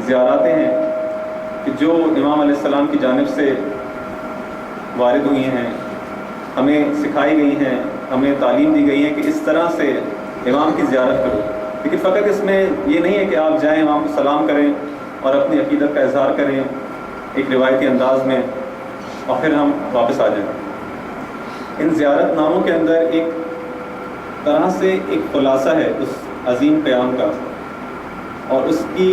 زیاراتیں ہیں کہ جو امام علیہ السلام کی جانب سے وارد ہوئی ہیں، ہمیں سکھائی گئی ہیں، ہمیں تعلیم دی گئی ہے کہ اس طرح سے امام کی زیارت کرو. لیکن فقط اس میں یہ نہیں ہے کہ آپ جائیں امام کو سلام کریں اور اپنی عقیدت کا اظہار کریں ایک روایتی انداز میں اور پھر ہم واپس آ جائیں. ان زیارت ناموں کے اندر ایک طرح سے ایک خلاصہ ہے اس عظیم قیام کا، اور اس کی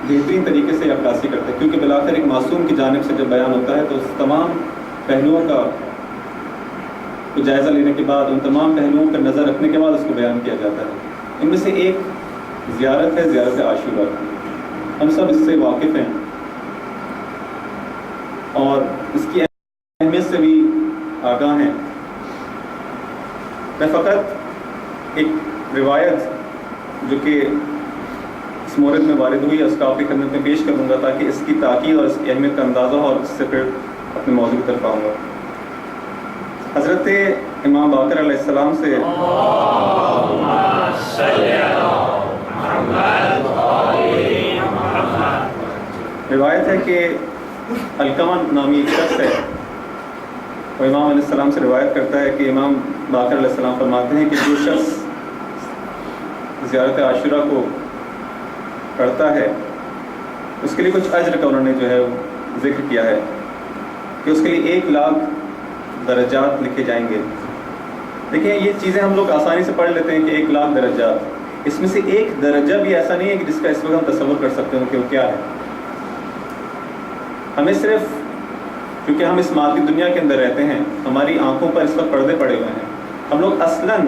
بہترین طریقے سے عکاسی کرتے ہیں، کیونکہ بالآخر ایک معصوم کی جانب سے جب بیان ہوتا ہے تو اس تمام پہلوؤں کا جائزہ لینے کے بعد، ان تمام پہلوؤں پر نظر رکھنے کے بعد اس کو بیان کیا جاتا ہے. ان میں سے ایک زیارت ہے زیارت عاشورہ. ہم سب اس سے واقف ہیں اور اس کی اہمیت سے بھی آگاہ ہیں. میں فقط ایک روایت جو کہ اس مورد میں وارد ہوئی ہے اس کا آپ کی خدمت میں پیش کروں گا تاکہ اس کی تاکید اور اس کی اہمیت کا اندازہ ہو، اور اس سے پھر اپنے موضوع کی طرف آؤں گا. حضرت امام باقر علیہ السلام سے روایت ہے کہ علقمہ نامی ایک شخص ہے، وہ امام علیہ السلام سے روایت کرتا ہے کہ امام باقر علیہ السلام فرماتے ہیں کہ جو شخص زیارت عاشورہ کو کرتا ہے اس کے لیے کچھ اجر کا انہوں نے جو ہے ذکر کیا ہے کہ اس کے لیے 1,00,000 درجات لکھے جائیں گے. دیکھیں یہ چیزیں ہم لوگ آسانی سے پڑھ لیتے ہیں کہ 1,00,000 درجات، اس میں سے ایک درجہ بھی ایسا نہیں ہے کہ جس کا اس وقت ہم تصور کر سکتے ہوں کہ وہ کیا ہے. ہمیں صرف کیونکہ ہم اس مادی دنیا کے اندر رہتے ہیں، ہماری آنکھوں پر اس وقت پردے پڑے ہوئے ہیں، ہم لوگ اصلاً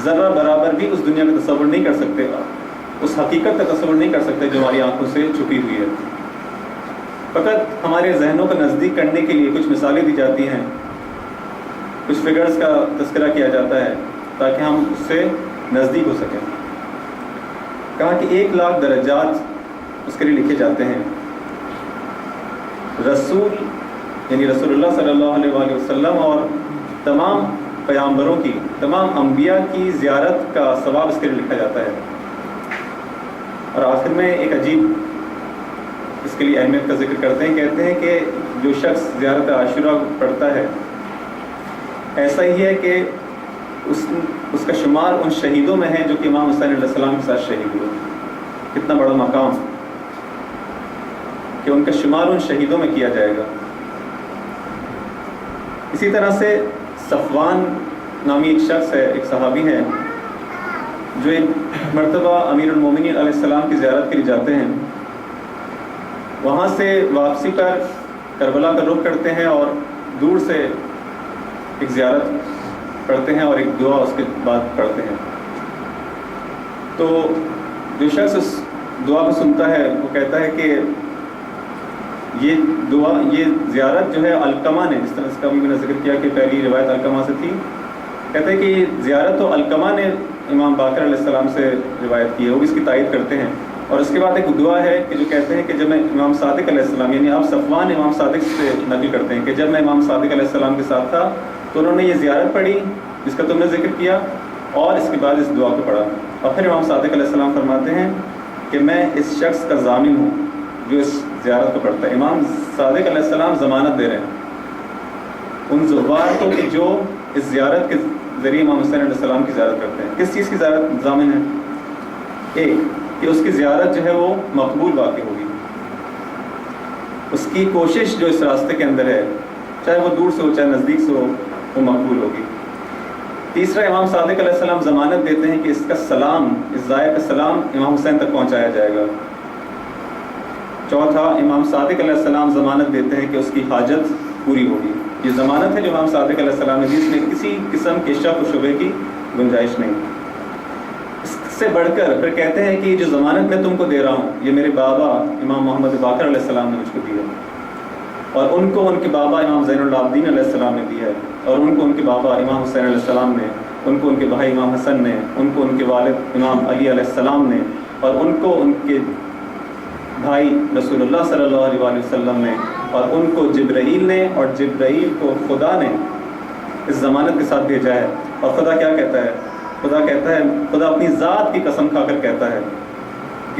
ذرہ برابر بھی اس دنیا کا تصور نہیں کر سکتے، اس حقیقت کا تصور نہیں کر سکتے جو ہماری آنکھوں سے چھپی ہوئی ہے. فقط ہمارے ذہنوں کو نزدیک کرنے کے لیے کچھ مثالیں دی جاتی ہیں، کچھ فگرز کا تذکرہ کیا جاتا ہے تاکہ ہم اس سے نزدیک ہو سکیں. کہا کہ 1,00,000 درجات اس کے لیے لکھے جاتے ہیں. رسول یعنی رسول اللہ صلی اللہ علیہ وآلہ وسلم اور تمام پیغمبروں کی، تمام انبیاء کی زیارت کا ثواب اس کے لیے لکھا جاتا ہے. اور آخر میں ایک عجیب اس کے لیے اہمیت کا ذکر کرتے ہیں، کہتے ہیں کہ جو شخص زیارت عاشورہ پڑھتا ہے ایسا ہی ہے کہ اس کا شمار ان شہیدوں میں ہے جو کہ امام حسین علیہ السلام کے ساتھ شہید ہوئے. کتنا بڑا مقام کہ ان کا شمار ان شہیدوں میں کیا جائے گا. اسی طرح سے صفوان نامی ایک شخص ہے، ایک صحابی ہے، جو ایک مرتبہ امیر المومنین علیہ السلام کی زیارت کے لیے جاتے ہیں. وہاں سے واپسی پر کربلا کا رخ کرتے ہیں اور دور سے ایک زیارت پڑھتے ہیں اور ایک دعا اس کے بعد پڑھتے ہیں. تو جو شخص اس دعا کو سنتا ہے وہ کہتا ہے کہ یہ دعا، یہ زیارت جو ہے علقمہ نے، جس طرح اس کا بھی میں نے ذکر کیا کہ پہلی روایت علقمہ سے تھی، کہتے ہیں کہ یہ زیارت تو علقمہ نے امام باقر علیہ السلام سے روایت کی ہے، وہ بھی اس کی تائید کرتے ہیں. اور اس کے بعد ایک دعا ہے کہ جو کہتے ہیں کہ جب میں امام صادق علیہ السلام، یعنی آپ صفوان امام صادق سے نقل کرتے ہیں کہ جب میں امام صادق علیہ السلام کے ساتھ تھا تو انہوں نے یہ زیارت پڑھی جس کا تم نے ذکر کیا، اور اس کے بعد اس دعا کو پڑھا. اور پھر امام صادق علیہ السلام فرماتے ہیں کہ میں اس شخص کا ضامن ہوں جو اس زیارت کو پڑھتا ہے. امام صادق علیہ السلام ضمانت دے رہے ہیں ان زوار کو کہ جو اس زیارت کے ذریعے امام حسین علیہ السلام کی زیارت کرتے ہیں. کس چیز کی زیارت ضامن ہے؟ ایک کہ اس کی زیارت جو ہے وہ مقبول واقع ہوگی، اس کی کوشش جو اس راستے کے اندر ہے چاہے وہ دور سے ہو چاہے نزدیک سے ہو وہ مقبول ہوگی. تیسرا امام صادق علیہ السلام ضمانت دیتے ہیں کہ اس کا سلام، اس زائر کا سلام امام حسین تک پہنچایا جائے گا. چوتھا امام صادق علیہ السلام ضمانت دیتے ہیں کہ اس کی حاجت پوری ہوگی. یہ ضمانت ہے جو امام صادق علیہ السلام نے دی، اس میں کسی قسم کے شک و شبہ کی گنجائش نہیں. اس سے بڑھ کر پھر کہتے ہیں کہ جو ضمانت میں تم کو دے رہا ہوں یہ میرے بابا امام محمد باقر علیہ السلام نے مجھ کو دی ہے، اور ان کو ان کے بابا امام زین العابدین علیہ السلام نے دی ہے، اور ان کو ان کے بابا امام حسین علیہ السلام نے، ان کو ان کے بھائی امام حسن نے، ان کو ان کے والد امام علی علیہ السلام نے، اور ان کو ان کے بھائی رسول اللہ صلی اللہ علیہ وآلہ وسلم نے، اور ان کو جبرائیل نے، اور جبرائیل کو خدا نے اس ضمانت کے ساتھ بھیجا ہے. اور خدا کیا کہتا ہے؟ خدا کہتا ہے، خدا اپنی ذات کی قسم کھا کر کہتا ہے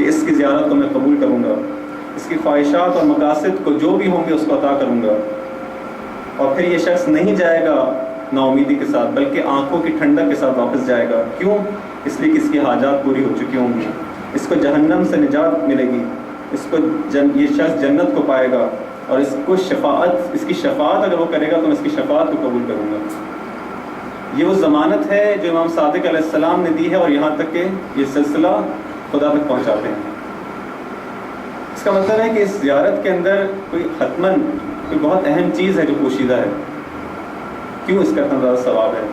کہ اس کی زیارت کو میں قبول کروں گا، اس کی خواہشات اور مقاصد کو جو بھی ہوں گے اس کو عطا کروں گا، اور پھر یہ شخص نہیں جائے گا نا امیدی کے ساتھ، بلکہ آنکھوں کی ٹھنڈک کے ساتھ واپس جائے گا۔ کیوں؟ اس لیے کہ اس کی حاجات پوری ہو چکی ہوں گی، اس کو جہنم سے نجات ملے گی، اس کو یہ شخص جنت کو پائے گا، اور اس کی شفاعت اگر وہ کرے گا تو میں اس کی شفاعت کو قبول کروں گا۔ یہ وہ ضمانت ہے جو امام صادق علیہ السلام نے دی ہے، اور یہاں تک کہ یہ سلسلہ خدا تک پہنچاتے ہیں۔ اس کا مطلب ہے کہ اس زیارت کے اندر کوئی حتماً کوئی بہت اہم چیز ہے جو پوشیدہ ہے۔ کیوں اس کا اتنا زیادہ ثواب ہے؟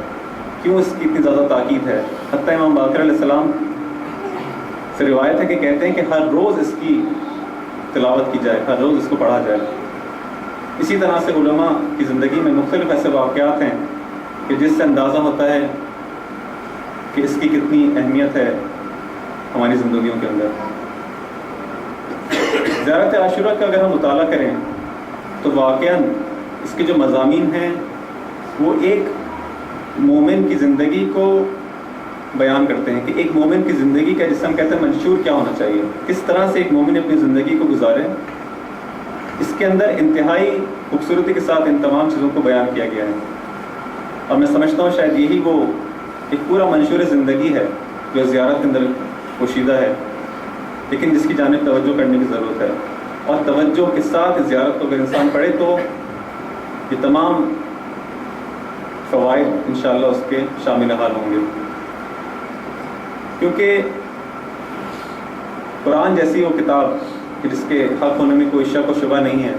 کیوں اس کی اتنی زیادہ تاکید ہے؟ حتیٰ امام باقر علیہ السلام سے روایت ہے کہ کہتے ہیں کہ ہر روز اس کی تلاوت کی جائے، ہر روز اس کو پڑھا جائے۔ اسی طرح سے علماء کی زندگی میں مختلف ایسے واقعات ہیں کہ جس سے اندازہ ہوتا ہے کہ اس کی کتنی اہمیت ہے ہماری زندگیوں کے اندر۔ زیارت عاشورہ کا اگر ہم مطالعہ کریں تو واقعاً اس کے جو مضامین ہیں وہ ایک مومن کی زندگی کو بیان کرتے ہیں کہ ایک مومن کی زندگی کا جس سے ہم کہتے ہیں منشور کیا ہونا چاہیے، کس طرح سے ایک مومن اپنی زندگی کو گزارے۔ اس کے اندر انتہائی خوبصورتی کے ساتھ ان تمام چیزوں کو بیان کیا گیا ہے، اور میں سمجھتا ہوں شاید یہی وہ ایک پورا منشور زندگی ہے جو زیارت کے اندر پوشیدہ ہے، لیکن جس کی جانب توجہ کرنے کی ضرورت ہے، اور توجہ کے ساتھ اس زیارت کو اگر انسان پڑھے تو یہ تمام فوائد انشاءاللہ اس کے شامل حال ہوں گے۔ کیونکہ قرآن جیسی وہ کتاب کہ جس کے حق ہونے میں کوئی شک و شبہ نہیں ہے،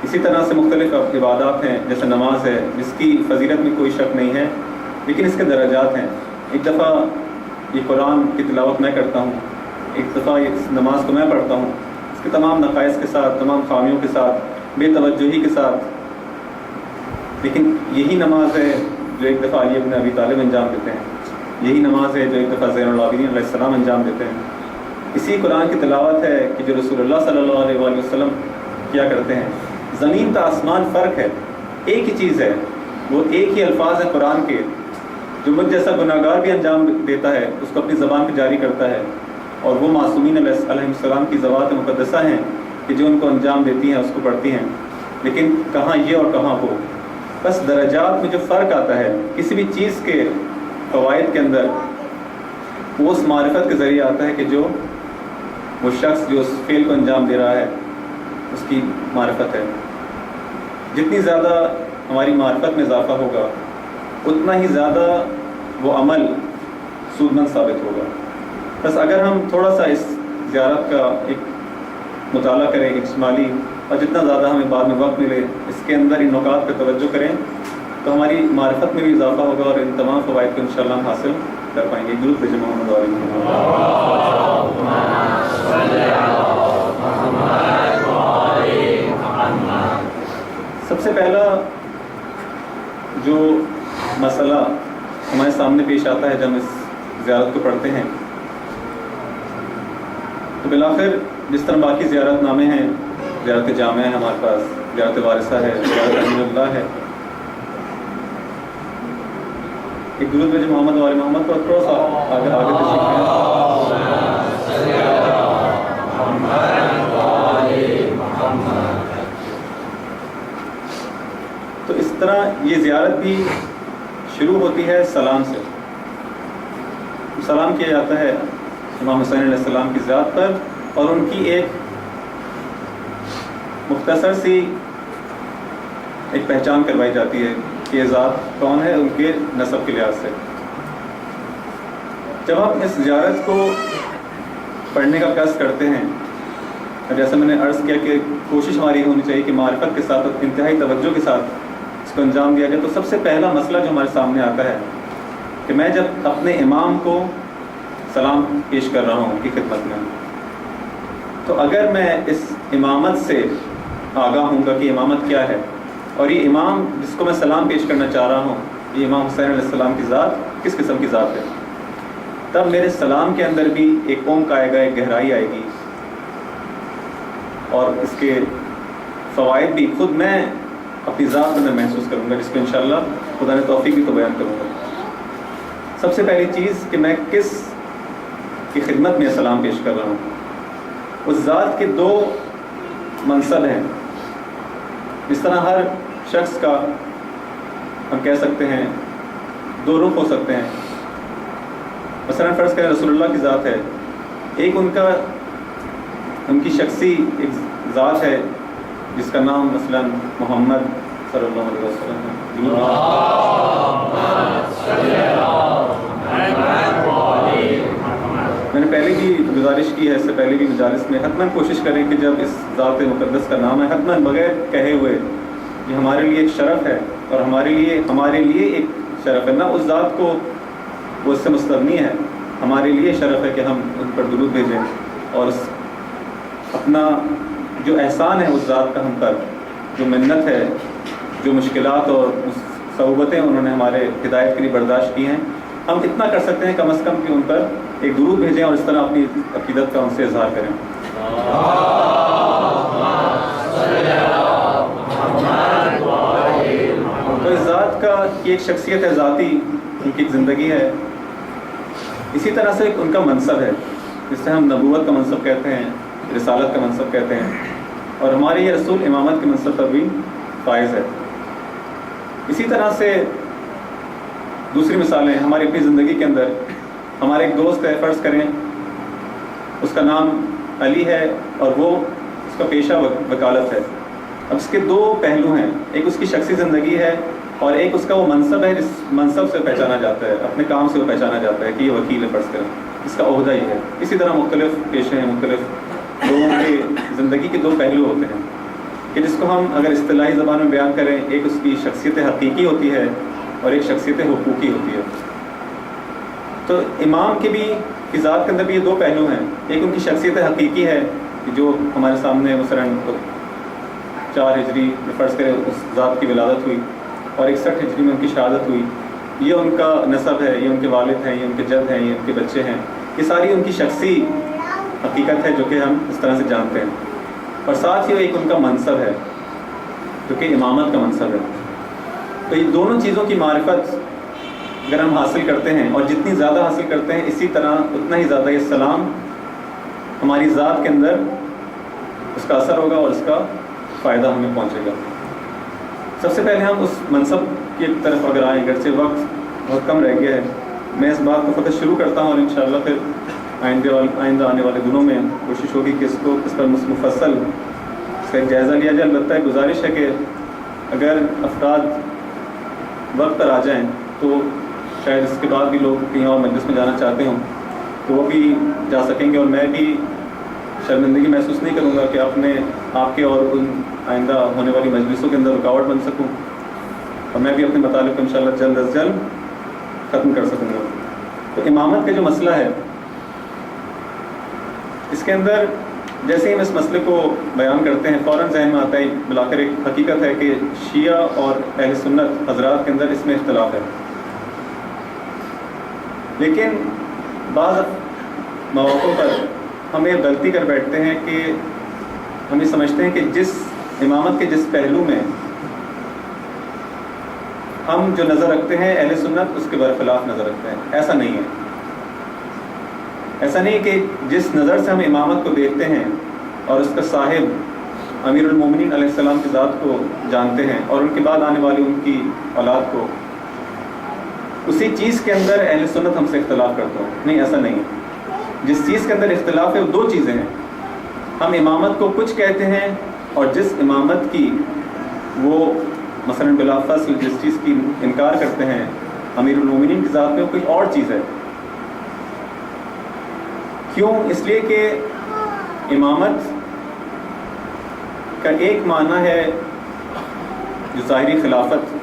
اسی طرح سے مختلف عبادات ہیں جیسے نماز ہے جس کی فضیلت میں کوئی شک نہیں ہے، لیکن اس کے درجات ہیں۔ ایک دفعہ یہ قرآن کی تلاوت میں کرتا ہوں، ایک دفعہ اس نماز کو میں پڑھتا ہوں، اس کے تمام نقائص کے ساتھ، تمام خامیوں کے ساتھ، بے توجہی کے ساتھ، لیکن یہی نماز ہے جو ایک دفعہ علی بن ابی طالب انجام دیتے ہیں، یہی نماز ہے جو ایک دفعہ زین العابدین علیہ السلام انجام دیتے ہیں۔ اسی قرآن کی تلاوت ہے کہ جو رسول اللہ صلی اللہ علیہ وآلہ وسلم کیا کرتے ہیں۔ زمین تا آسمان فرق ہے، ایک ہی چیز ہے، وہ ایک ہی الفاظ ہیں قرآن کے، جو مجھ جیسا گناہ گار بھی انجام دیتا ہے اس کو اپنی زبان پہ جاری کرتا ہے، اور وہ معصومین علیہ السلام کی ذوات مقدسہ ہیں کہ جو ان کو انجام دیتی ہیں اس کو پڑھتی ہیں، لیکن کہاں یہ اور کہاں وہ۔ بس درجات میں جو فرق آتا ہے کسی بھی چیز کے فوائد کے اندر، وہ اس معرفت کے ذریعے آتا ہے کہ جو وہ شخص جو اس فعل کو انجام دے رہا ہے اس کی معرفت ہے۔ جتنی زیادہ ہماری معرفت میں اضافہ ہوگا اتنا ہی زیادہ وہ عمل سودمند ثابت ہوگا۔ بس اگر ہم تھوڑا سا اس زیارت کا ایک مطالعہ کریں اجمالی، اور جتنا زیادہ ہمیں بعد میں وقت ملے اس کے اندر ان نکات پہ توجہ کریں تو ہماری معرفت میں بھی اضافہ ہوگا، اور ان تمام فوائد کو انشاءاللہ ہم حاصل کر پائیں گے۔ درود بھیجیں محمد علیہ سب سے پہلا جو مسئلہ ہمارے سامنے پیش آتا ہے جب ہم اس زیارت کو پڑھتے ہیں تو بالآخر جس طرح باقی زیارت نامے ہیں، زیارت جامع ہے ہمارے پاس، زیارت وارثہ ہے، زیارت امین اللہ ہے، ایک درود بھیجیں محمد والے محمد پر تھوڑا سا آگے تو اس طرح یہ زیارت بھی شروع ہوتی ہے سلام سے۔ سلام کیا جاتا ہے امام حسین علیہ السلام کی ذات پر، اور ان کی ایک مختصر سی ایک پہچان کروائی جاتی ہے کہ یہ ذات کون ہے ان کے نسب کے لحاظ سے۔ جب ہم اس زیارت کو پڑھنے کا قصد کرتے ہیں، جیسے میں نے عرض کیا کہ کوشش ہماری ہونی چاہیے کہ معرفت کے ساتھ انتہائی توجہ کے ساتھ اس کو انجام دیا جائے، تو سب سے پہلا مسئلہ جو ہمارے سامنے آتا ہے کہ میں جب اپنے امام کو سلام پیش کر رہا ہوں ان کی خدمت میں، تو اگر میں اس امامت سے آگاہ ہوں گا کہ امامت کیا ہے، اور یہ امام جس کو میں سلام پیش کرنا چاہ رہا ہوں یہ امام حسین علیہ السلام کی ذات کس قسم کی ذات ہے، تب میرے سلام کے اندر بھی ایک عمق آئے گا، ایک گہرائی آئے گی، اور اس کے فوائد بھی خود میں اپنی ذات میں محسوس کروں گا، جس کو انشاءاللہ خدا نے توفیق بھی تو بیان کروں گا۔ سب سے پہلی چیز کہ میں کس کی خدمت میں سلام پیش کر رہا ہوں۔ اس ذات کے دو منصب ہیں، اس طرح ہر شخص کا ہم کہہ سکتے ہیں دو رخ ہو سکتے ہیں۔ مثلا فرض کریں رسول اللہ کی ذات ہے، ایک ان کی شخصی ایک ذات ہے جس کا نام مثلا محمد صلی اللہ علیہ وسلم ہے۔ میں نے پہلے بھی گزارش کی ہے، اس سے پہلے بھی مجالس میں، حتماً کوشش کریں کہ جب اس ذات مقدس کا نام ہے حتماً بغیر کہے ہوئے، یہ ہمارے لیے ایک شرف ہے اور ہمارے لیے ایک شرف ہے، نہ اس ذات کو وہ اس سے مستغنی ہے، ہمارے لیے شرف ہے کہ ہم ان پر درود بھیجیں اور اپنا جو احسان ہے اس ذات کا ہم پر، جو منت ہے، جو مشکلات اور صعوبتیں انہوں نے ہمارے ہدایت کے لیے برداشت کی ہیں، ہم اتنا کر سکتے ہیں کم از کم کہ ان پر ایک درود بھیجیں اور اس طرح اپنی عقیدت کا ان سے اظہار کریں۔ تو اس ذات کی ایک شخصیت ہے ذاتی، ان کی ایک زندگی ہے، اسی طرح سے ایک ان کا منصب ہے جس سے ہم نبوت کا منصب کہتے ہیں، رسالت کا منصب کہتے ہیں، اور ہمارے یہ رسول امامت کے منصب پر بھی فائز ہے۔ اسی طرح سے دوسری مثالیں ہماری اپنی زندگی کے اندر، ہمارے ایک دوست ہے، فرض کریں اس کا نام علی ہے اور وہ اس کا پیشہ وکالت ہے۔ اب اس کے دو پہلو ہیں، ایک اس کی شخصی زندگی ہے اور ایک اس کا وہ منصب ہے جس منصب سے پہچانا جاتا ہے، اپنے کام سے وہ پہچانا جاتا ہے کہ یہ وکیل ہے، فرض کریں اس کا عہدہ یہ ہے۔ اسی طرح مختلف پیشے ہیں، مختلف لوگوں کی زندگی کے دو پہلو ہوتے ہیں کہ جس کو ہم اگر اصطلاحی زبان میں بیان کریں، ایک اس کی شخصیت حقیقی ہوتی ہے اور ایک شخصیت حقوقی ہوتی ہے۔ تو امام کی ذات کے اندر بھی یہ دو پہلو ہیں، ایک ان کی شخصیت حقیقی ہے جو ہمارے سامنے مثلا 4 ہجری فرض کریں اس ذات کی ولادت ہوئی اور 61 ہجری میں ان کی شہادت ہوئی، یہ ان کا نسب ہے، یہ ان کے والد ہیں، یہ ان کے جد ہیں، یہ ان کے بچے ہیں، یہ ساری ان کی شخصی حقیقت ہے جو کہ ہم اس طرح سے جانتے ہیں، اور ساتھ ہی ایک ان کا منصب ہے جو کہ امامت کا منصب ہے۔ تو یہ دونوں چیزوں کی معرفت اگر ہم حاصل کرتے ہیں اور جتنی زیادہ حاصل کرتے ہیں اسی طرح اتنا ہی زیادہ یہ سلام ہماری ذات کے اندر اس کا اثر ہوگا اور اس کا فائدہ ہمیں پہنچے گا۔ سب سے پہلے ہم اس منصب کی طرف اگر آئیں، اگرچہ وقت بہت کم رہ گیا ہے، میں اس بات کو فقط شروع کرتا ہوں اور انشاءاللہ پھر آئندہ آنے والے دنوں میں کوشش ہوگی کہ اس پر مفصل اس کا ایک جائزہ لیا جائے۔ البتہ ایک گزارش ہے کہ اگر افراد وقت پر آ جائیں تو شاید اس کے بعد بھی لوگ کہیں اور مجلس میں جانا چاہتے ہوں تو وہ بھی جا سکیں گے، اور میں بھی شرمندگی محسوس نہیں کروں گا کہ آپ کے اور ان آئندہ ہونے والی مجلسوں کے اندر رکاوٹ بن سکوں، اور میں بھی اپنے مطالب کو انشاءاللہ جلد از جلد ختم کر سکوں گا۔ تو امامت کا جو مسئلہ ہے اس کے اندر جیسے ہی ہم اس مسئلے کو بیان کرتے ہیں فوراً ذہن میں آتا ہے بلا کر ایک حقیقت ہے کہ شیعہ اور اہل سنت حضرات کے اندر اس میں اختلاف ہے، لیکن بعض مواقع پر ہم یہ غلطی کر بیٹھتے ہیں کہ ہم یہ سمجھتے ہیں کہ جس امامت کے جس پہلو میں ہم جو نظر رکھتے ہیں اہل سنت اس کے برخلاف نظر رکھتے ہیں۔ ایسا نہیں ہے، ایسا نہیں کہ جس نظر سے ہم امامت کو دیکھتے ہیں اور اس کا صاحب امیر المومنین علیہ السلام کی ذات کو جانتے ہیں اور ان کے بعد آنے والی ان کی اولاد کو، اسی چیز کے اندر اہل سنت ہم سے اختلاف کرتے ہیں۔ نہیں، ایسا نہیں ہے۔ جس چیز کے اندر اختلاف ہے وہ دو چیزیں ہیں، ہم امامت کو کچھ کہتے ہیں اور جس امامت کی وہ مثلا بلا فصل جس چیز کی انکار کرتے ہیں امیر المومنین کی ذات میں وہ کوئی اور چیز ہے۔ کیوں؟ اس لیے کہ امامت کا ایک معنی ہے جو ظاہری خلافت،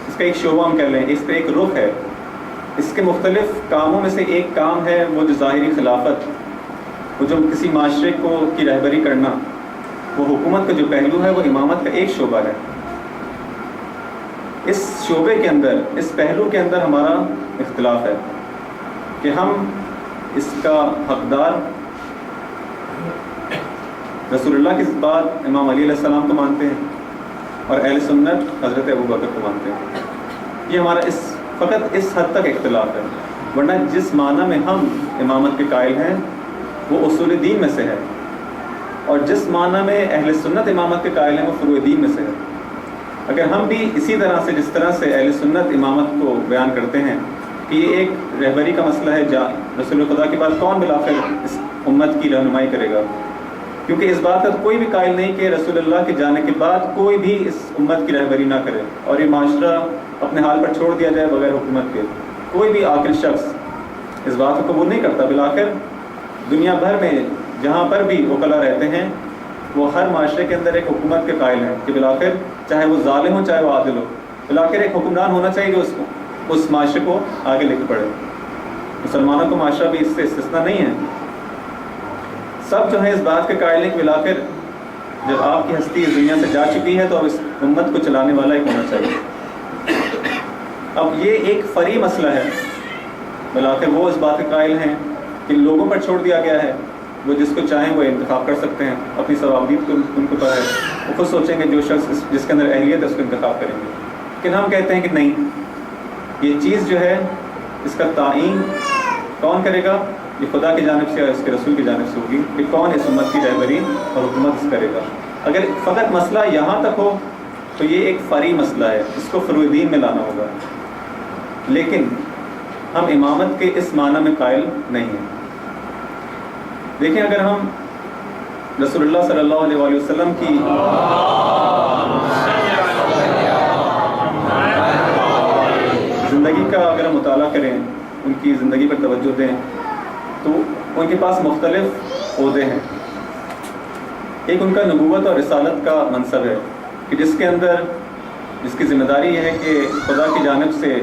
اس کا ایک شعبہ ہم کہہ لیں، اس کا ایک رخ ہے، اس کے مختلف کاموں میں سے ایک کام ہے وہ جو ظاہری خلافت، وہ جو کسی معاشرے کی رہبری کرنا، وہ حکومت کا جو پہلو ہے وہ امامت کا ایک شعبہ ہے۔ اس شعبے کے اندر، اس پہلو کے اندر ہمارا اختلاف ہے کہ ہم اس کا حقدار رسول اللہ کے بعد امام علی علیہ السلام کو مانتے ہیں اور اہل سنت حضرت ابوبکر کو مانتے ہیں۔ یہ ہمارا فقط اس حد تک اختلاف ہے۔ ورنہ جس معنی میں ہم امامت کے قائل ہیں وہ اصول دین میں سے ہے، اور جس معنی میں اہل سنت امامت کے قائل ہیں وہ فروع دین میں سے ہے۔ اگر ہم بھی اسی طرح سے جس طرح سے اہل سنت امامت کو بیان کرتے ہیں کہ یہ ایک رہبری کا مسئلہ ہے، رسول خدا کے بعد کون بالآخر اس امت کی رہنمائی کرے گا، کیونکہ اس بات کا کوئی بھی قائل نہیں کہ رسول اللہ کے جانے کے بعد کوئی بھی اس امت کی رہبری نہ کرے اور یہ معاشرہ اپنے حال پر چھوڑ دیا جائے بغیر حکومت کے۔ کوئی بھی عاقل شخص اس بات کو قبول نہیں کرتا۔ بالآخر دنیا بھر میں جہاں پر بھی وکلا رہتے ہیں وہ ہر معاشرے کے اندر ایک حکومت کے قائل ہیں کہ بالآخر چاہے وہ ظالم ہو چاہے وہ عادل ہو، بالآخر ایک حکمران ہونا چاہیے جو اس معاشرے کو آگے لے کے پڑے۔ مسلمانوں کو معاشرہ بھی اس سے استثنا نہیں ہے۔ سب جو ہے اس بات کے قائل ہیں کہ بالآخر جب آپ کی ہستی اس دنیا سے جا چکی ہے تو اب اس امت کو چلانے والا ایک ہونا چاہیے۔ اب یہ ایک فری مسئلہ ہے، بالآخر وہ اس بات کے قائل ہیں کہ لوگوں پر چھوڑ دیا گیا ہے، وہ جس کو چاہیں وہ انتخاب کر سکتے ہیں، اپنی ثوابدید کو ان کو پتہ ہے، وہ خود سوچیں گے جو شخص جس کے اندر اہلیت ہے اس کو انتخاب کریں گے۔ لیکن ہم کہتے ہیں کہ نہیں، یہ چیز جو ہے اس کا تعین کون کرے گا؟ یہ خدا کی جانب سے اور اس کے رسول کی جانب سے ہوگی کہ کون اس امت کی رہبری اور حکومت کرے گا۔ اگر فقط مسئلہ یہاں تک ہو تو یہ ایک فری مسئلہ ہے، اس کو فروع دین میں لانا ہوگا، لیکن ہم امامت کے اس معنی میں قائل نہیں ہیں۔ دیکھیں، اگر ہم رسول اللہ صلی اللہ علیہ وآلہ وسلم کی زندگی کا اگر ہم مطالعہ کریں، ان کی زندگی پر توجہ دیں تو ان کے پاس مختلف عہدے ہیں۔ ایک ان کا نبوت اور رسالت کا منصب ہے کہ جس کے اندر جس کی ذمہ داری یہ ہے کہ خدا کی جانب سے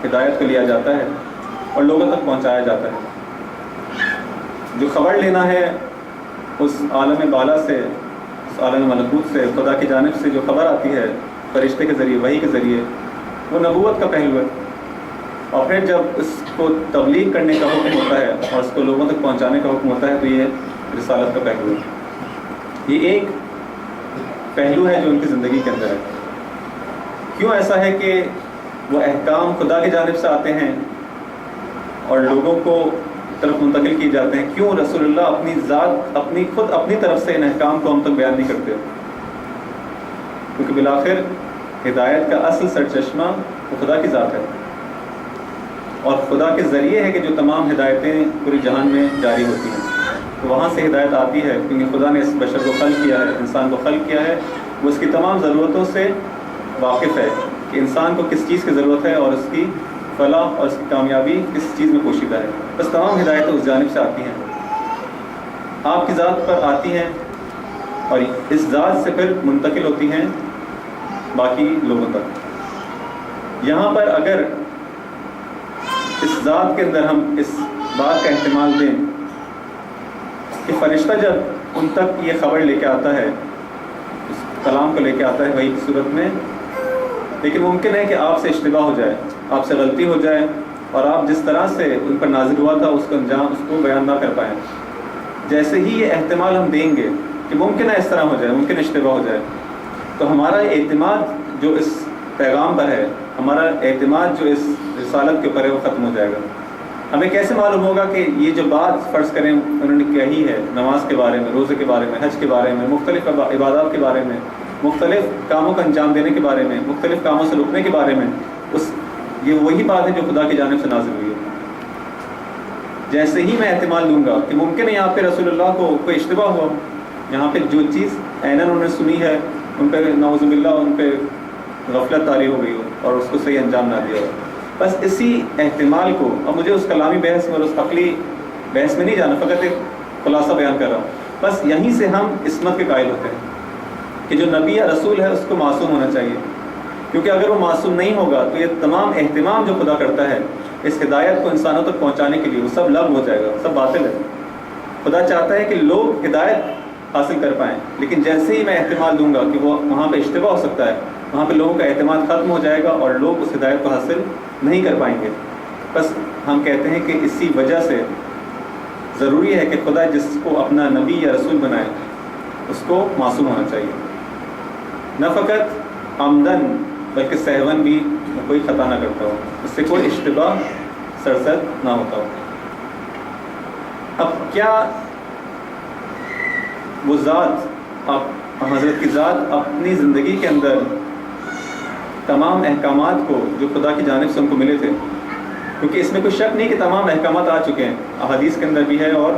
ہدایت کو لیا جاتا ہے اور لوگوں تک پہنچایا جاتا ہے۔ جو خبر لینا ہے اس عالم بالا سے، اس عالم ملکوت سے، خدا کی جانب سے جو خبر آتی ہے فرشتے کے ذریعے، وحی کے ذریعے، وہ نبوت کا پہلو ہے۔ اور پھر جب اس کو تبلیغ کرنے کا حکم ہوتا ہے اور اس کو لوگوں تک پہنچانے کا حکم ہوتا ہے تو یہ رسالت کا پہلو ہے۔ یہ ایک پہلو ہے جو ان کی زندگی کے اندر ہے۔ کیوں ایسا ہے کہ وہ احکام خدا کی جانب سے آتے ہیں اور لوگوں کو طرف منتقل کیے جاتے ہیں؟ کیوں رسول اللہ اپنی ذات خود اپنی طرف سے ان احکام کو ہم تک بیان نہیں کرتے؟ کیونکہ بالآخر ہدایت کا اصل سرچشمہ وہ خدا کی ذات ہے، اور خدا کے ذریعے ہے کہ جو تمام ہدایتیں پوری جہان میں جاری ہوتی ہیں، تو وہاں سے ہدایت آتی ہے، کیونکہ خدا نے اس بشر کو خلق کیا ہے، انسان کو خلق کیا ہے، وہ اس کی تمام ضرورتوں سے واقف ہے کہ انسان کو کس چیز کی ضرورت ہے اور اس کی فلاح اور اس کی کامیابی کس چیز میں پوشیدہ ہے۔ بس تمام ہدایتیں اس جانب سے آتی ہیں، آپ کی ذات پر آتی ہیں اور اس ذات سے پھر منتقل ہوتی ہیں باقی لوگوں تک۔ یہاں پر اگر اس ذات کے اندر ہم اس بات کا احتمال دیں کہ فرشتہ جب ان تک یہ خبر لے کے آتا ہے، اس کلام کو لے کے آتا ہے وحی کی صورت میں، لیکن ممکن ہے کہ آپ سے اشتباہ ہو جائے، آپ سے غلطی ہو جائے اور آپ جس طرح سے ان پر نازل ہوا تھا اس کو بیان نہ کر پائیں۔ جیسے ہی یہ احتمال ہم دیں گے کہ ممکن ہے اس طرح ہو جائے، ممکن اشتباہ ہو جائے، تو ہمارا اعتماد جو اس پیغام پر ہے، ہمارا اعتماد جو اس رسالت کے اوپر ہے وہ ختم ہو جائے گا۔ ہمیں کیسے معلوم ہوگا کہ یہ جو بات فرض کریں انہوں نے کہی ہے نماز کے بارے میں، روزے کے بارے میں، حج کے بارے میں، مختلف عبادات کے بارے میں، مختلف کاموں کا انجام دینے کے بارے میں، مختلف کاموں سے رکنے کے بارے میں، یہ وہی بات ہے جو خدا کی جانب سے نازل ہوئی ہے۔ جیسے ہی میں احتمال دوں گا کہ ممکن ہے یہاں پہ رسول اللہ کو کوئی اشتباہ ہوا، یہاں پہ جو چیز عیناً انہوں نے سنی ہے ان پہ نعوذ باللہ ان پہ غفلت طاری ہو گئی ہو اور اس کو صحیح انجام نہ دیا ہو، بس اسی احتمال کو، اب مجھے اس کلامی بحث میں اور اس عقلی بحث میں نہیں جانا، فقط ایک خلاصہ بیان کر رہا ہوں، بس یہیں سے ہم عصمت کے قائل ہوتے ہیں کہ جو نبی یا رسول ہے اس کو معصوم ہونا چاہیے، کیونکہ اگر وہ معصوم نہیں ہوگا تو یہ تمام اہتمام جو خدا کرتا ہے اس ہدایت کو انسانوں تک پہنچانے کے لیے وہ سب لغو ہو جائے گا، سب باطل ہے۔ خدا چاہتا ہے کہ لوگ ہدایت حاصل کر پائیں، لیکن جیسے ہی میں احتمال دوں گا کہ وہ وہاں پہ اشتباہ ہو سکتا ہے، وہاں پہ لوگوں کا اعتماد ختم ہو جائے گا اور لوگ اس ہدایت کو حاصل نہیں کر پائیں گے۔ بس ہم کہتے ہیں کہ اسی وجہ سے ضروری ہے کہ خدا جس کو اپنا نبی یا رسول بنائے اس کو معصوم ہونا چاہیے، نہ فقط عمدن بلکہ سہون بھی کوئی خطا نہ کرتا ہو، اس سے کوئی اشتباہ سرسد نہ ہوتا ہو۔ اب کیا وہ ذات، حضرت کی ذات اپنی زندگی کے اندر تمام احکامات کو جو خدا کی جانب سے ان کو ملے تھے، کیونکہ اس میں کوئی شک نہیں کہ تمام احکامات آ چکے ہیں، احادیث کے اندر بھی ہے اور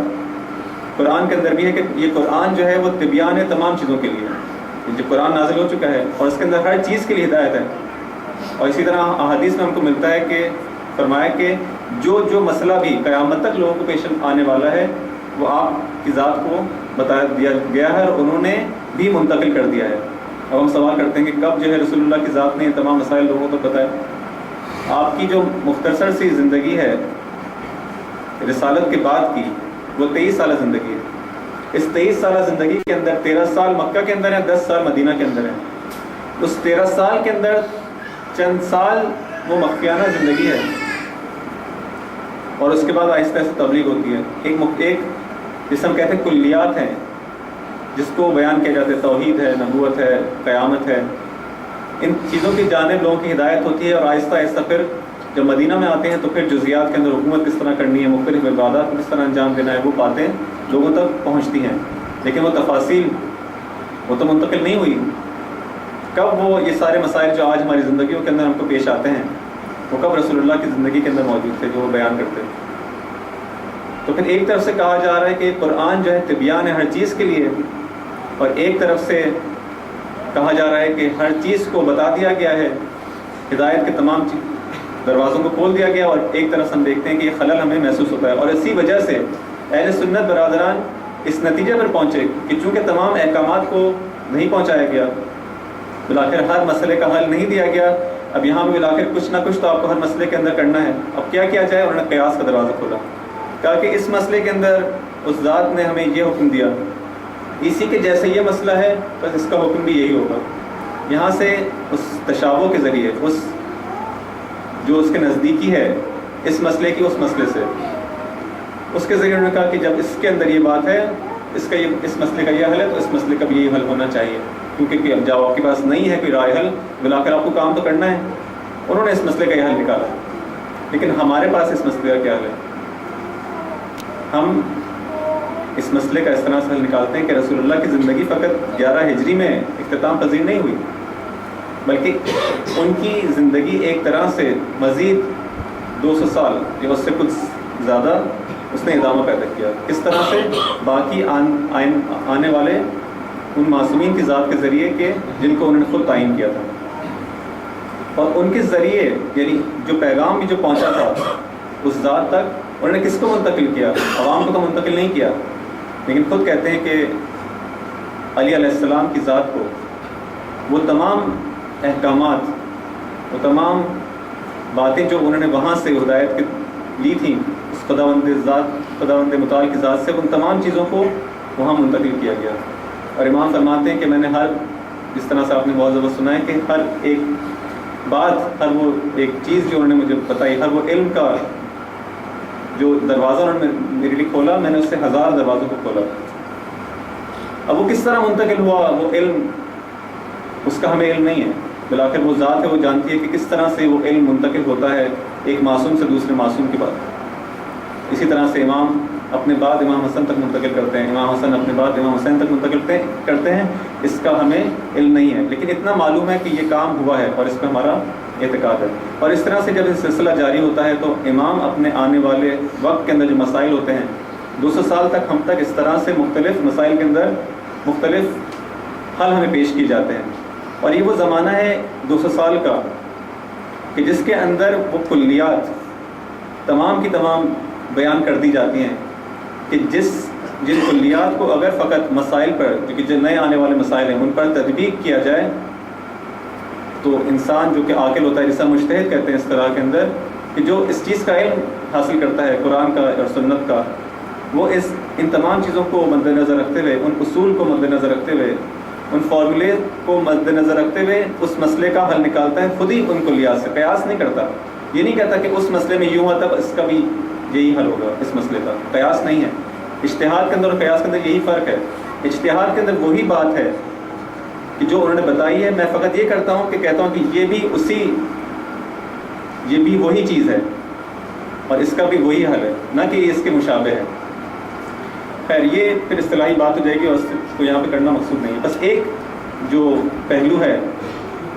قرآن کے اندر بھی ہے کہ یہ قرآن جو ہے وہ تبیان ہے تمام چیزوں کے لیے، جو قرآن نازل ہو چکا ہے اور اس کے اندر ہر چیز کے لیے ہدایت ہے۔ اور اسی طرح احادیث میں ہم کو ملتا ہے کہ فرمایا کہ جو مسئلہ بھی قیامت تک لوگوں کو پیش آنے والا ہے وہ آپ کی ذات کو بتا دیا گیا ہے اور انہوں نے بھی منتقل کر دیا ہے۔ اب ہم سوال کرتے ہیں کہ کب جو ہے رسول اللہ کی ذات نے یہ تمام مسائل لوگوں کو بتائے؟ آپ کی جو مختصر سی زندگی ہے رسالت کے بعد کی، وہ 23 سالہ زندگی ہے۔ اس 23 سالہ زندگی کے اندر 13 سال مکہ کے اندر ہیں، 10 سال مدینہ کے اندر ہیں۔ اس 13 سال کے اندر چند سال وہ مخفیانہ زندگی ہے اور اس کے بعد آہستہ آہستہ تبلیغ ہوتی ہے۔ ایک جس ہم کہتے ہیں کلیات ہیں، جس کو بیان کیا جاتا ہے، توحید ہے، نبوت ہے، قیامت ہے، ان چیزوں کی جانب لوگوں کی ہدایت ہوتی ہے اور آہستہ آہستہ پھر جب مدینہ میں آتے ہیں تو پھر جزیات کے اندر حکومت کس طرح کرنی ہے، مختلف عبادات کو کس طرح انجام دینا ہے، وہ باتیں لوگوں تک پہنچتی ہیں، لیکن وہ تفاصیل وہ تو منتقل نہیں ہوئی۔ کب وہ یہ سارے مسائل جو آج ہماری زندگیوں کے اندر ہم کو پیش آتے ہیں وہ کب رسول اللہ کی زندگی کے اندر موجود تھے جو وہ بیان کرتے ہیں؟ تو پھر ایک طرف سے کہا جا رہا ہے کہ قرآن جو ہے تبیان ہے ہر چیز کے لیے، اور ایک طرف سے کہا جا رہا ہے کہ ہر چیز کو بتا دیا گیا ہے، ہدایت کے تمام دروازوں کو کھول دیا گیا، اور ایک طرف سے ہم دیکھتے ہیں کہ یہ خلل ہمیں محسوس ہوتا ہے۔ اور اسی وجہ سے اہل سنت برادران اس نتیجے پر پہنچے کہ چونکہ تمام احکامات کو نہیں پہنچایا گیا، بلاخر ہر مسئلے کا حل نہیں دیا گیا، اب یہاں بھی بلاخر کچھ نہ کچھ تو آپ کو ہر مسئلے کے اندر کرنا ہے، اب کیا کیا جائے؟ انہوں نے قیاس کا دروازہ کھولا، کہا کہ اس مسئلے کے اندر اس ذات نے ہمیں یہ حکم دیا، اسی کے جیسے یہ مسئلہ ہے بس اس کا حکم بھی یہی ہوگا۔ یہاں سے اس تشابہ کے ذریعے اس جو اس کے نزدیکی ہے اس مسئلے کی اس مسئلے سے، اس کے ذریعے انہوں نے کہا کہ جب اس کے اندر یہ بات ہے، اس مسئلے کا یہ حل ہے تو اس مسئلے کا بھی یہی حل ہونا چاہیے، کیونکہ جب آپ کے پاس نہیں ہے کوئی رائے حل، بلاخر آپ کو کام تو کرنا ہے۔ انہوں نے اس مسئلے کا یہ حل نکالا، لیکن ہمارے پاس اس مسئلے کا کیا حل ہے؟ ہم اس مسئلے کا اس طرح سے حل نکالتے ہیں کہ رسول اللہ کی زندگی فقط 11 ہجری میں اختتام پذیر نہیں ہوئی، بلکہ ان کی زندگی ایک طرح سے مزید 200 سال یا اس سے کچھ زیادہ اس نے ادامہ پیدا کیا۔ کس طرح سے؟ باقی آنے والے ان معصومین کی ذات کے ذریعے کہ جن کو انہوں نے خود تعین کیا تھا، اور ان کے ذریعے یعنی جو پیغام بھی جو پہنچا تھا اس ذات تک انہوں نے کس کو منتقل کیا؟ عوام کو تو منتقل نہیں کیا، لیکن خود کہتے ہیں کہ علی علیہ السلام کی ذات کو وہ تمام احکامات، وہ تمام باتیں جو انہوں نے وہاں سے ہدایت لی تھیں اس خداوند متعال کی ذات سے، ان تمام چیزوں کو وہاں منتقل کیا گیا۔ اور امام فرماتے ہیں کہ میں نے جس طرح سے آپ نے بہت زبردست سنا ہے کہ ہر ایک بات، ہر وہ ایک چیز جو انہوں نے مجھے بتائی، ہر وہ علم کا جو دروازہ انہوں نے میرے لیے کھولا، میں نے اس سے 1000 دروازوں کو کھولا۔ اب وہ کس طرح منتقل ہوا وہ علم، اس کا ہمیں علم نہیں ہے، بلاخر وہ ذات ہے وہ جانتی ہے کہ کس طرح سے وہ علم منتقل ہوتا ہے ایک معصوم سے دوسرے معصوم کے بعد۔ اسی طرح سے امام اپنے بعد امام حسن تک منتقل کرتے ہیں، امام حسن اپنے بعد امام حسین تک منتقل کرتے ہیں، اس کا ہمیں علم نہیں ہے، لیکن اتنا معلوم ہے کہ یہ کام ہوا ہے اور اس پہ ہمارا اعتقاد ہے۔ اور اس طرح سے جب یہ سلسلہ جاری ہوتا ہے تو امام اپنے آنے والے وقت کے اندر جو مسائل ہوتے ہیں 200 سال تک ہم تک اس طرح سے مختلف مسائل کے اندر مختلف حل ہمیں پیش کیے جاتے ہیں، اور یہ وہ زمانہ ہے 200 سال کا کہ جس کے اندر وہ کلیات تمام کی تمام بیان کر دی جاتی ہیں کہ جن کلیات کو اگر فقط مسائل پر جو نئے آنے والے مسائل ہیں ان پر تطبیق کیا جائے تو انسان جو کہ عاقل ہوتا ہے، جسے مجتہد کہتے ہیں اس طرح کے اندر، کہ جو اس چیز کا علم حاصل کرتا ہے قرآن کا اور سنت کا، وہ ان تمام چیزوں کو مد نظر رکھتے ہوئے، ان اصول کو مد نظر رکھتے ہوئے، ان فارمولے کو مد نظر رکھتے ہوئے اس مسئلے کا حل نکالتا ہے، خود ہی ان کلیات سے، قیاس نہیں کرتا۔ یہ نہیں کہتا کہ اس مسئلے میں یوں ہوا تب اس کا بھی یہی حل ہوگا، اس مسئلے کا قیاس نہیں ہے۔ اجتہاد کے اندر اور قیاس کے اندر یہی فرق ہے۔ اجتہاد کے اندر وہی بات ہے کہ جو انہوں نے بتائی ہے، میں فقط یہ کرتا ہوں کہ کہتا ہوں کہ یہ بھی وہی چیز ہے، اور اس کا بھی وہی حل ہے، نہ کہ یہ اس کے مشابہ ہے۔ خیر یہ پھر اصطلاحی بات ہو جائے گی اور اس کو یہاں پہ کرنا مقصود نہیں ہے۔ بس ایک جو پہلو ہے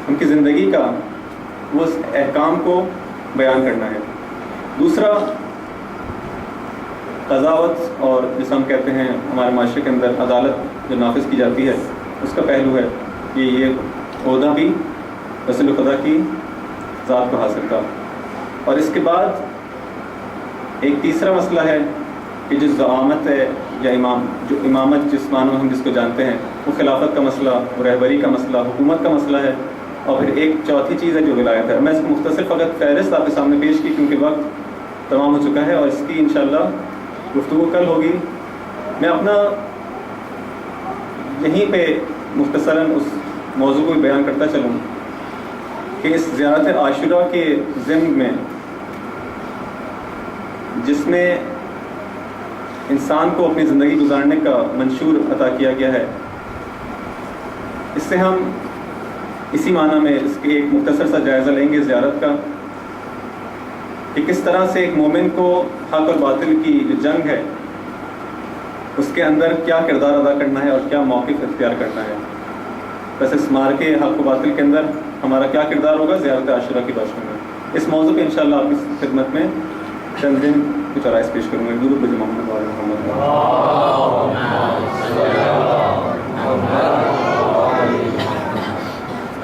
ان کی زندگی کا، وہ اس احکام کو بیان کرنا ہے۔ دوسرا قضاوت، اور جس ہم کہتے ہیں ہمارے معاشرے کے اندر عدالت جو نافذ کی جاتی ہے، اس کا پہلو ہے کہ یہ عہدہ بھی رسول خدا کی ذات کو حاصل تھا۔ اور اس کے بعد ایک تیسرا مسئلہ ہے کہ جو زعامت ہے یا جو امامت جس معنوں میں ہم جس کو جانتے ہیں، وہ خلافت کا مسئلہ، وہ رہبری کا مسئلہ، حکومت کا مسئلہ ہے۔ اور پھر ایک چوتھی چیز ہے جو ولایت ہے۔ میں اس کو مختصر فقط فہرست آپ کے سامنے پیش کی کیونکہ وقت تمام ہو چکا ہے، اور اس کی انشاءاللہ گفتگو کل ہوگی۔ میں اپنا یہیں پہ مختصراً اس موضوع کو بیان کرتا چلوں کہ اس زیارت عاشورہ کے ضمن میں، جس میں انسان کو اپنی زندگی گزارنے کا منشور عطا کیا گیا ہے، اس سے ہم اسی معنی میں اس کے ایک مختصر سا جائزہ لیں گے زیارت کا، کہ کس طرح سے ایک مومن کو حق اور باطل کی جو جنگ ہے اس کے اندر کیا کردار ادا کرنا ہے اور کیا موقف اختیار کرنا ہے۔ بس اس معرکے حق و باطل کے اندر ہمارا کیا کردار ہوگا زیارت عاشورہ کی روشنی میں۔ اس موضوع پہ انشاءاللہ آپ کی خدمت میں چند دن کچھ عرائض پیش کروں گا۔ درود بجے محمد و آل محمد۔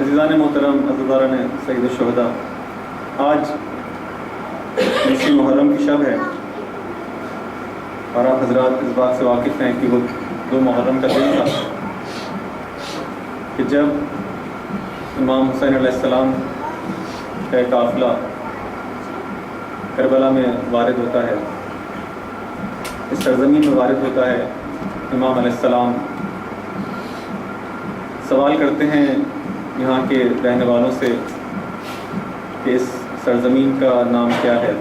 عزیزان محترم، عزیزان سید الشہداء، آج 20 محرم کی شب ہے، اور آپ حضرات اس بات سے واقف ہیں کہ وہ 2 محرم کا دن تھا کہ جب امام حسین علیہ السلام کا قافلہ کربلا میں وارد ہوتا ہے، اس سرزمین میں وارد ہوتا ہے۔ امام علیہ السلام سوال کرتے ہیں یہاں کے رہنے والوں سے کہ اس سرزمین کا نام کیا ہے۔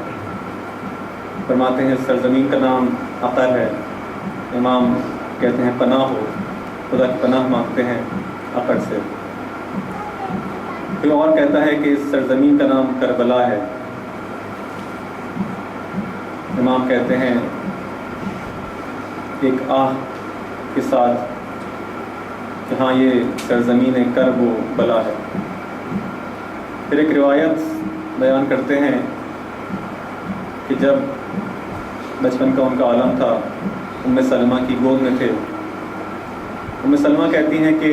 فرماتے ہیں سرزمین کا نام عقر ہے۔ امام کہتے ہیں پناہ ہو، خدا کی پناہ مانگتے ہیں عقر سے۔ پھر اور کہتا ہے کہ اس سرزمین کا نام کربلا ہے۔ امام کہتے ہیں ایک آہ کے ساتھ کہ ہاں یہ سرزمین کرب و بلا ہے۔ پھر ایک روایت بیان کرتے ہیں کہ جب بچپن کا ان کا عالم تھا، ام سلمہ کی گود میں تھے۔ ام سلمہ کہتی ہیں کہ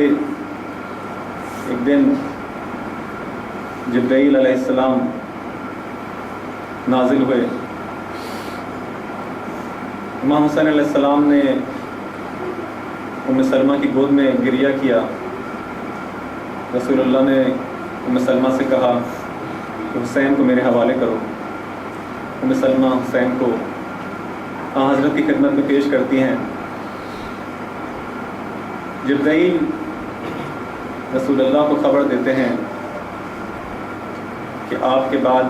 ایک دن جبرائیل علیہ السلام نازل ہوئے۔ امام حسین علیہ السلام نے ام سلمہ کی گود میں گریہ کیا۔ رسول اللہ نے ام سلمہ سے کہا کہ حسین کو میرے حوالے کرو۔ ام سلمہ حسین کو حضرت کی خدمت میں پیش کرتی ہیں۔ جبرائیل رسول اللہ کو خبر دیتے ہیں کہ آپ کے بعد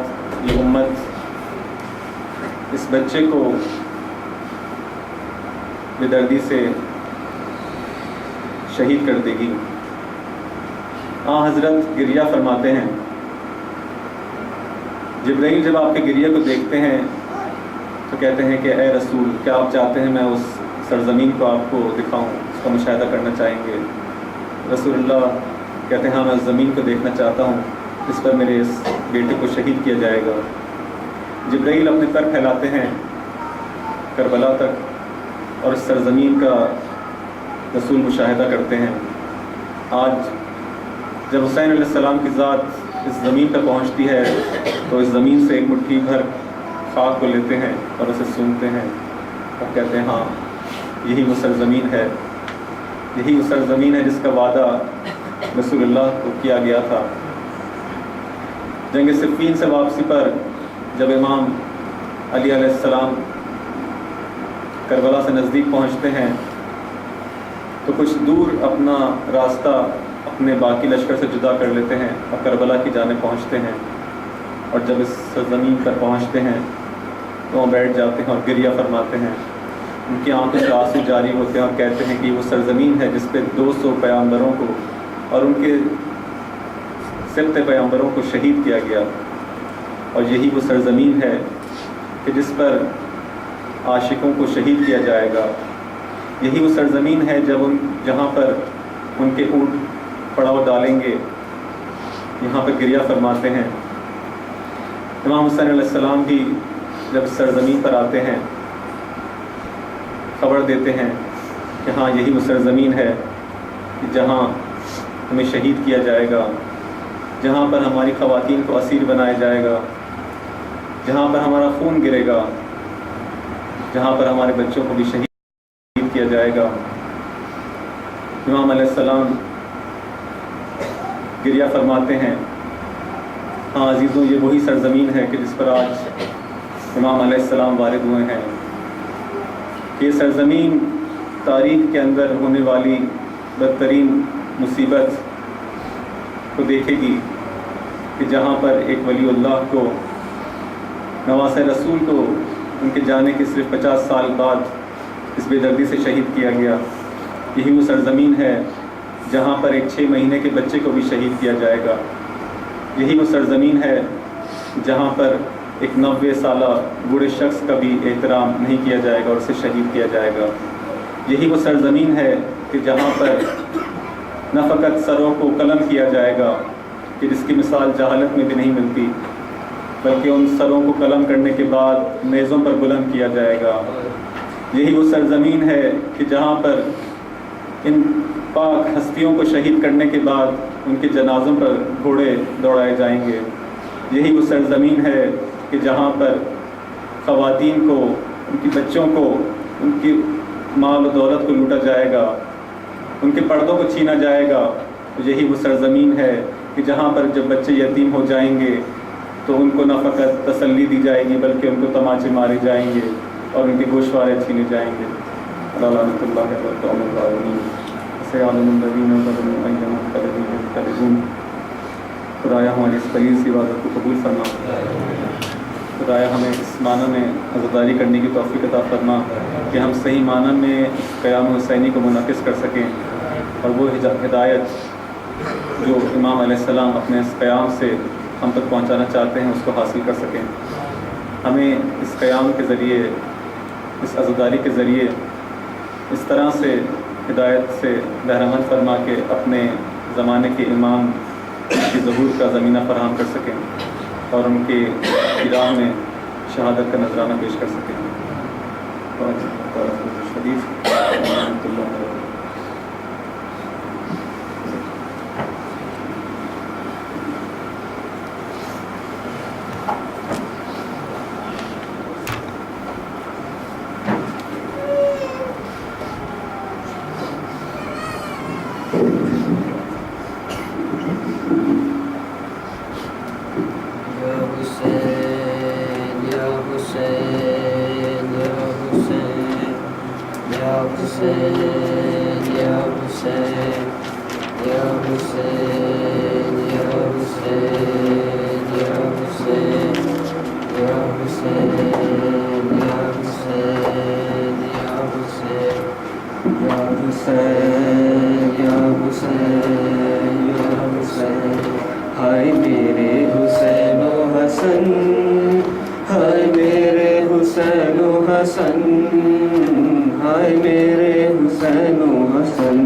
یہ امت اس بچے کو بے دردی سے شہید کر دے گی۔ حضرت گریہ فرماتے ہیں۔ جبرائیل جب آپ کے گریہ کو دیکھتے ہیں تو کہتے ہیں کہ اے رسول، کیا آپ چاہتے ہیں میں اس سرزمین کو آپ کو دکھاؤں، اس کا مشاہدہ کرنا چاہیں گے؟ رسول اللہ کہتے ہیں ہاں میں اس زمین کو دیکھنا چاہتا ہوں، اس پر میرے اس بیٹے کو شہید کیا جائے گا۔ جبرائیل اپنے پر پھیلاتے ہیں کربلا تک اور اس سرزمین کا رسول مشاہدہ کرتے ہیں۔ آج جب حسین علیہ السلام کی ذات اس زمین پر پہنچتی ہے تو اس زمین سے ایک مٹھی بھر خاک کو لیتے ہیں اور اسے سونگتے ہیں اور کہتے ہیں ہاں یہی وہ سرزمین ہے، یہی وہ سرزمین ہے جس کا وعدہ رسول اللہ کو کیا گیا تھا۔ جنگ صفین سے واپسی پر جب امام علی علیہ السلام کربلا سے نزدیک پہنچتے ہیں تو کچھ دور اپنا راستہ اپنے باقی لشکر سے جدا کر لیتے ہیں اور کربلا کی جانب پہنچتے ہیں، اور جب اس سرزمین پر پہنچتے ہیں تو وہ بیٹھ جاتے ہیں اور گریہ فرماتے ہیں۔ ان کی آنکھوں سے آنسو جاری ہوتے ہیں اور کہتے ہیں کہ وہ سرزمین ہے جس پہ 200 پیغمبروں کو اور ان کے سبت پیغمبروں کو شہید کیا گیا، اور یہی وہ سرزمین ہے کہ جس پر عاشقوں کو شہید کیا جائے گا. یہی وہ سرزمین ہے جہاں پر ان کے اونٹ پڑاؤ ڈالیں گے. یہاں پر گریہ فرماتے ہیں. امام حسین علیہ السلام بھی جب سرزمین پر آتے ہیں خبر دیتے ہیں کہ ہاں یہی وہ سرزمین ہے جہاں ہمیں شہید کیا جائے گا، جہاں پر ہماری خواتین کو اسیر بنایا جائے گا، جہاں پر ہمارا خون گرے گا، جہاں پر ہمارے بچوں کو بھی شہید کیا جائے گا. امام علیہ السلام گریہ فرماتے ہیں. ہاں عزیزوں، یہ وہی سرزمین ہے کہ جس پر آج امام علیہ السلام وارد ہوئے ہیں. یہ سرزمین تاریخ کے اندر ہونے والی بدترین مصیبت کو دیکھے گی کہ جہاں پر ایک ولی اللہ کو، نواسہ رسول کو ان کے جانے کے صرف 50 سال بعد اس بے دردی سے شہید کیا گیا. یہی وہ سرزمین ہے جہاں پر ایک 6 مہینے کے بچے کو بھی شہید کیا جائے گا. یہی وہ سرزمین ہے جہاں پر ایک 90 سالہ بوڑھے شخص کا بھی احترام نہیں کیا جائے گا اور اسے شہید کیا جائے گا. یہی وہ سرزمین ہے کہ جہاں پر نہ فقط سروں کو قلم کیا جائے گا کہ جس کی مثال جہالت میں بھی نہیں ملتی، بلکہ ان سروں کو قلم کرنے کے بعد نیزوں پر بلند کیا جائے گا. یہی وہ سرزمین ہے کہ جہاں پر ان پاک ہستیوں کو شہید کرنے کے بعد ان کے جنازوں پر گھوڑے دوڑائے جائیں گے. یہی وہ سرزمین ہے کہ جہاں پر خواتین کو، ان کی بچوں کو، ان کی مال و دولت کو لوٹا جائے گا، ان کے پردوں کو چھینا جائے گا. یہی وہ سرزمین ہے کہ جہاں پر جب بچے یتیم ہو جائیں گے تو ان کو نہ فقط تسلی دی جائے گی بلکہ ان کو تماچے مارے جائیں گے اور ان کے گوشوارے چھینے جائیں گے. لعنت اللہ علی القوم الظالمین. سیعلم الذین ظلموا أی منقلب ینقلبون. خدایا ہماری اس قلیل سی عبادت کو قبول فرما. خدایا ہمیں اس معنی میں عزاداری کرنے کی توفیق عطا فرما کہ ہم صحیح معنی میں قیام حسینی کو منعکس کر سکیں، اور وہ ہدایت جو امام علیہ السلام اپنے اس قیام سے ہم تک پہنچانا چاہتے ہیں اس کو حاصل کر سکیں. ہمیں اس قیام کے ذریعے، اس عزاداری کے ذریعے اس طرح سے ہدایت سے بہرمند فرما کے اپنے زمانے کے امام کی ظہور کا زمینہ فراہم کر سکیں اور ان کے راہ میں شہادت کا نذرانہ پیش کر سکیں. شریف رحمۃ اللہ علیہ. ہائے میرے حسین و حسن، ہائے میرے حسین و حسن، ہائے میرے حسین و حسن.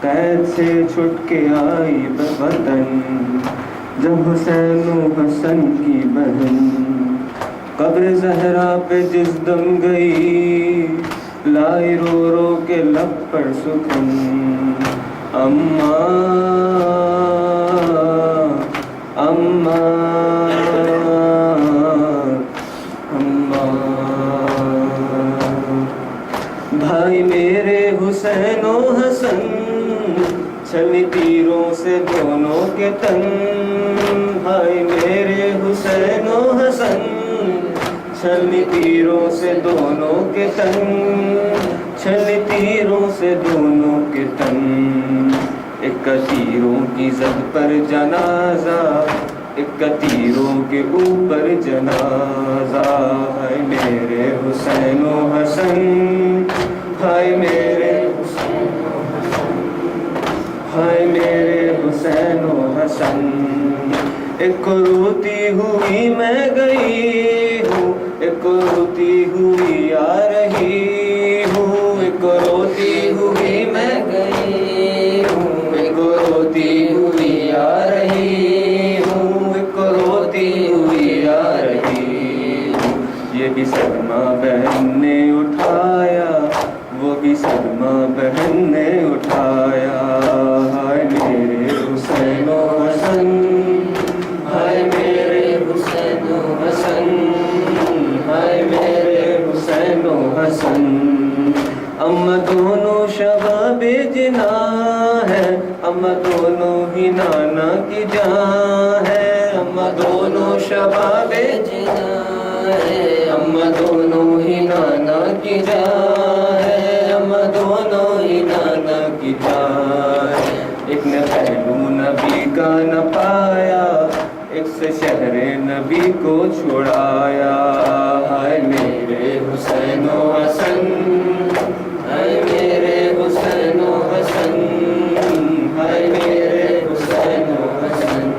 قید سے چھٹ کے آئی وطن جب حسین و حسن کی بہن قبر زہرا پہ جس دم گئی، لائی رو رو کے لب پر سکن. اماں اماں اماں. بھائی میرے حسین و حسن، چھلی تیروں سے دونوں کے تن. بھائی میرے حسین و حسن، چھلی تیروں سے دونوں کے تن، چھلی تیروں سے دونوں کے تن. ایک تیروں کی زد پر جنازہ، ایک تیروں کے اوپر جنازہ. ہائے میرے حسین و حسن، ہائے میرے حسین و حسن، ہائے میرے حسین و حسن. ایک روتی ہوئی میں گئی ہوں، ایک روتی ہوئی آ رہی ہوں، ایک روتی ہوئی میں گئی ہوں، ایک روتی ہوئی آ رہی ہوں، ایک روتی ہوئی آ رہی ہوں۔ یہ بھی صدمہ بہن نے اٹھایا، وہ بھی صدمہ بہن نے اٹھایا۔ ہائے میرے حسین و حسن، ہائے میرے حسین و حسن، ہائے میرے حسین و حسن۔ اما دونوں شباب جنا ہے، اما دونوں ہی نانا کی جان ہے، اما دونوں شباب جنا ہے، اما دونوں ہی نانا کی جان ہے، اما دونوں ہی نانا کی جان ہے۔ ایک نے پہلو نبی کا نہ پایا، ایک سے شہر نبی کو چھڑایا۔ ہائے میرے حسین و حسن، ہائے میرے حسین و حسن، ہائے میرے حسین و حسن۔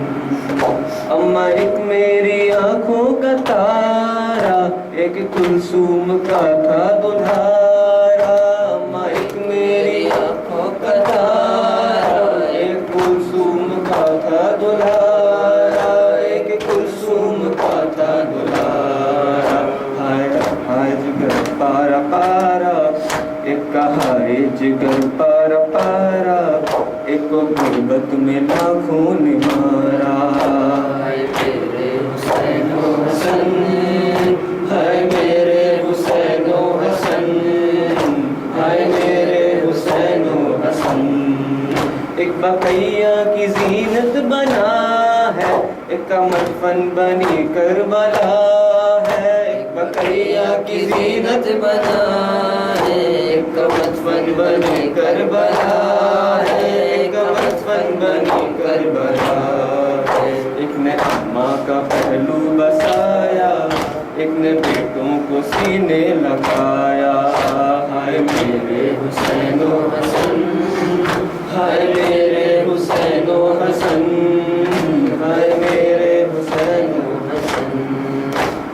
اما ایک میری آنکھوں کا تارا، ایک کلثوم کا تھا دلہارا۔ اما ایک میری آنکھوں کا تارا، ایک کلثوم کا تھا دلہارا، ایک کلثوم کا تھا دلہارا۔ ہائے ہائے جگر پارا پارا، ایک کہا جگر پارا پارا، ایک کو غربت میں لاکھوں نے مارا۔ ہائے میرے حسین و حسن، ہائے میرے حسین و حسن، ہائے میرے حسین و حسن۔ ایک بقیہ کی زینت بنا ہے، ایک کا مدفن بنی کربلا ہے، ایک بقیہ کی زینت بنا ہے، ایک کا مدفن بنی کربلا ہے، ایک کا مدفن بنی کربلا ہے۔ ایک نے اماں کا پہلو بسایا، ایک نے بیٹوں کو سینے لگایا۔ ہائے میرے حسین و حسن، ہائے میرے حسین و حسن، ہائے میرے حسین و حسن۔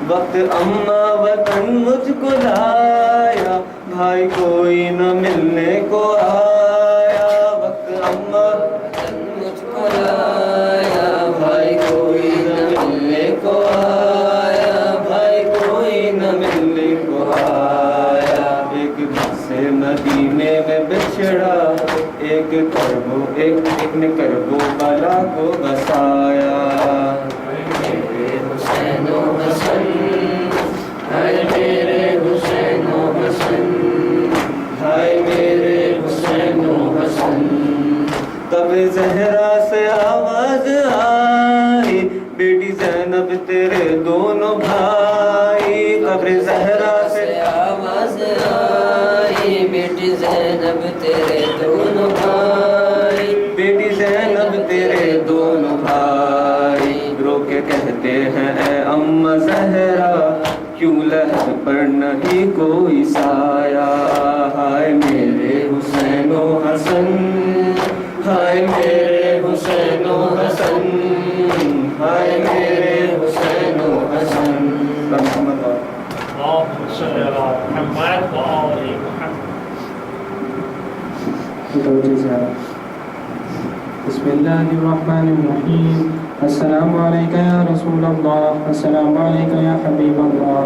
وقت اماں وطن مجھ کو لایا، بھائی کوئی نہ ملنے کو آیا۔ وقت اماں وطن مجھ کو لایا، بھائی کوئی نہ ملنے کو آیا، بھائی کوئی نہ ملنے کو آیا۔ ایک دل سے مدینے میں بچھڑا، ایک نے کربو بلا کو بسایا۔ میرے حسین و حسن، ہائے میرے حسین و حسن، ہائے میرے حسین و حسن۔ تب زہرا سے آواز آئی، بیٹی زینب تیرے دونوں بھائی۔ قبر زہرا سے آواز آئی، بیٹی زینب تیرے دونوں بھائی، بیٹی زینب تیرے دونوں بھائی۔ رو کے کہتے ہیں اے اماں زہرا، کیوں لہد پر نہیں کوئی سایہ۔ ہائے میرے حسین و حسن، ہائے میرے حسین و حسن، ہائے میرے حسین و حسن۔ اللهم صل على محمد وآل محمد۔ بسم الله الرحمن الرحيم. السلام عليك يا رسول الله، السلام عليك يا حبيب الله،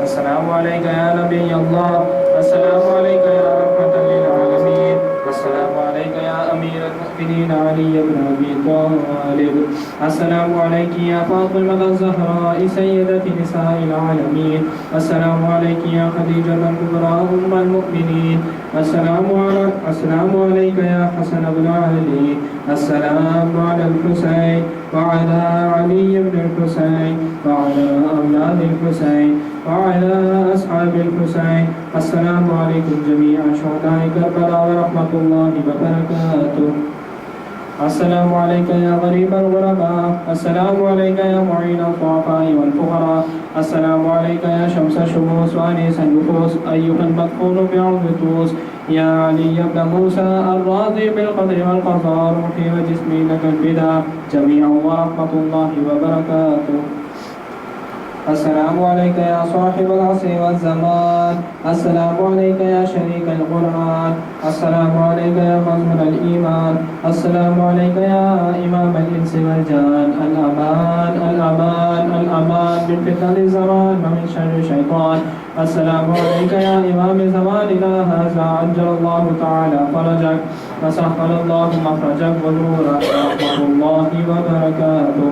السلام عليك يا نبي الله، السلام عليك يا رحمة للعالمين، السلام عليك يا أمير المؤمنين علي بن أبي طالب، السلام عليك يا فاطمة الزهراء سيدة نساء العالمين، السلام عليك يا خديجة الكبرى أم المؤمنين، السلام عليك يا حسن بن علي، السلام على الحسين وعلى علي بن الحسين وعلى أولاد الحسين وعلى أصحاب الحسين، السلام عليكم جميعا شهداء كربلاء ورحمة الله وبركاته. السلام عليك يا غريب الغرباء، السلام عليك يا معين الضعفاء والفقراء، السلام عليك يا شمس الشموس وأنيس النفوس أيها المدفون بعرض طوس، يا علي بن موسى الراضي بالقدر والقضاء، روحي وجسمي لك الفداء جميعا ورحمة الله وبركاته. السلام عليك يا صاحب العصر والزمان. السلام عليك يا شريك القرآن. السلام عليك يا مضمون الإيمان. السلام عليك يا إمام الإنس والجان. الأمان الأمان الأمان من فتنة الزمان ومن شر الشيطان. السلام عليك يا إمام زماننا هذا، عجل الله تعالى فرجك وسهل الله مخرجك ونورك ورحمة الله وبركاته.